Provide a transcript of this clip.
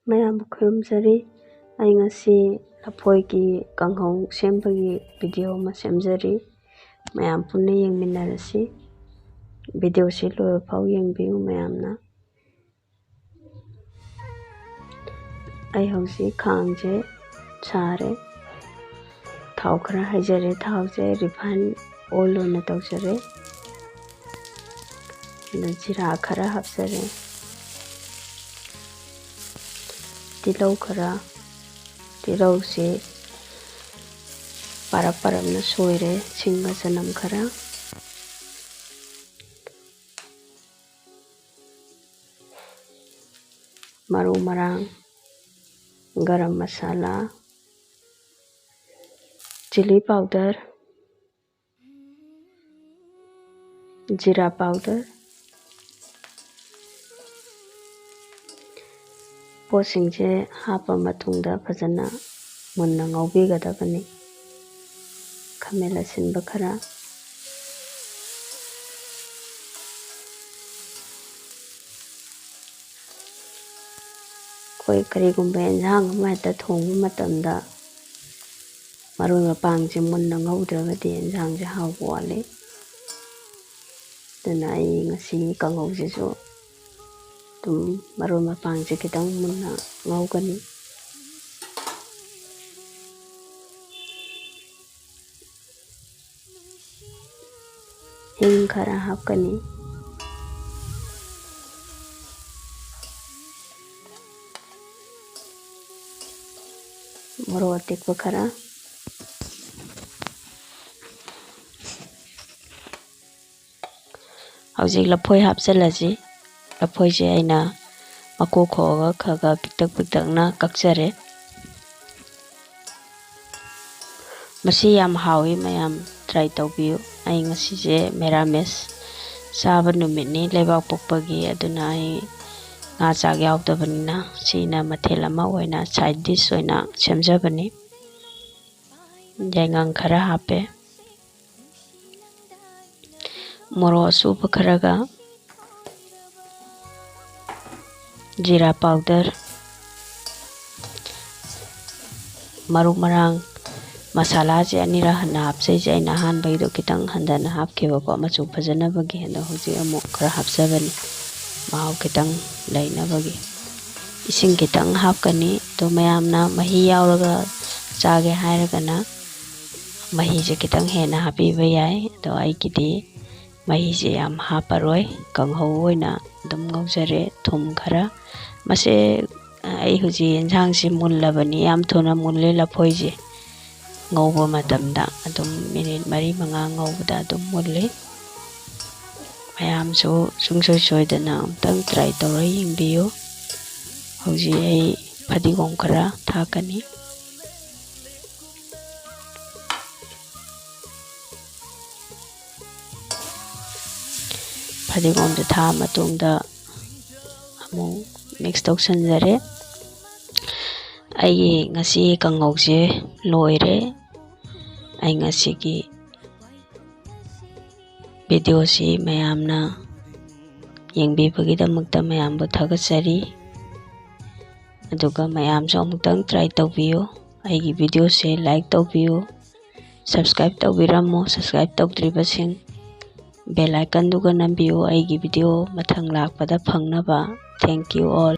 ꯃꯌꯥꯝꯕꯨ ꯈꯨꯔꯨꯝꯖꯔꯤ ꯑꯩ ꯉꯁꯤ ꯂꯐꯣꯏꯒꯤ ꯀꯥꯡꯍꯧ ꯁꯦꯝꯕꯒꯤ ꯚꯤꯗꯤꯑꯣ ꯑꯃ ꯁꯦꯝꯖꯔꯤ ꯃꯌꯥꯝ ꯄꯨꯟꯅ ꯌꯦꯡꯃꯤꯟꯅꯔꯁꯤ ꯚꯤꯗꯤꯑꯣꯁꯤ ꯂꯣꯏꯕ ꯐꯥꯎ ꯌꯦꯡꯕꯤꯌꯨ ꯃꯌꯥꯝꯅ ꯑꯩ ꯍꯧꯖꯤꯛ ꯈꯥꯡꯁꯦ ꯁꯥꯔꯦ ꯊꯥꯎ ꯈꯔ ꯍꯩꯖꯔꯦ ꯊꯥꯎꯁꯦ ꯔꯤꯐꯥꯏꯟ ꯑꯣꯏꯜ ꯑꯣꯏꯅ ꯇꯧꯖꯔꯦ ꯑꯗ ꯖꯤꯔꯥ ꯈꯔ ꯍꯥꯞꯆꯔꯦ ꯇꯤꯜꯍꯧ ꯈꯔ ꯇꯤꯜꯍꯧꯁꯤ ꯄꯥꯔꯞ ꯄꯥꯔꯞꯅ ꯁꯣꯏꯔꯦ ꯁꯤꯡꯒ ꯆꯅꯝ ꯈꯔ ꯃꯔꯨ ꯃꯔꯥꯡ गरम मसाला चिली पाउडर जीरा पाउडर पोसिंगसे हापा मतुंगदा फजना मुन्ना ngौबीगदबनी खमेल असिनबा खरा कोई करीगुंबा एंजांग अमा हेक्ता थोंबा मतमदा मरोई मपांगसे मुन्ना ngौद्रगदि एंजांगसे हाउबा वाले दना आई ngasi कांगौसेसु तुम मरोई मपांगसे खितंग मुन्ना ngौगनी हिंग खरा हापकनी मोरो अतेक्पा खरा हौजिक लफोय हापचलसी लफोयसे आइना मको खोगा खगा पिक्तक पिक्तकना कक्चरे मसी याम हावी मयाम ट्राई तौबियु आई ngasiसे मेरामेस चाबा नुमितनि लेबाक पोक्पगी अदुना आई nga chak yaudabnina sina mathel ama oina side dish oina semjabani jaingang khara hape moro asuba kharaga जीरा पाउडर मरु मरांग मसाला से अनिरा हन्ना हापसे जाइना हान बैदो कितंग हंदना हापखेबको मचु फजनबगी हंदा हुजी अमु खरा हापसबनी माव कितंग लैनबगी इसिंग कितंग हापकनी तो मयामना मही यावरगा चागे हायरगना मही से कितंग हेना हापीबा याय तो आइकिदि मही से याम हापरोय कांगहौ ओइना दम ngौजरे थुम खरा मसे आई हुजी एंजांग से मुल्लबनी याम थोना मुल्ले लफोयजे ngौबा मतमदा अदुम मिनिट 4-5 ngौबदा अदुम मुल्ले मयामसु सुंगसोय सोयदना अमतंग ट्राई तौरा यिंबियो हौजी आई फदिगोम खरा थाकनी फदिगोम से था मतुंगदा अमु मिक्स तौसनजरे आई ngasi कांगौसे लोयरे आई ngasiगी वीडियो से मयामना यंगबीबगीदमक्ता मयामबु थागतसरी अदुगा मयामसु अमुक्तंग ट्राई तौबियो आइगी वीडियो से लाइक तौबियो सब्सक्राइब तौबिरमो सब्सक्राइब तौद्रिबसिंग बेल आइकन दुगा नंबियो आइगी वीडियो मथंग लाकपदा फंगनबा थैंक यू ऑल।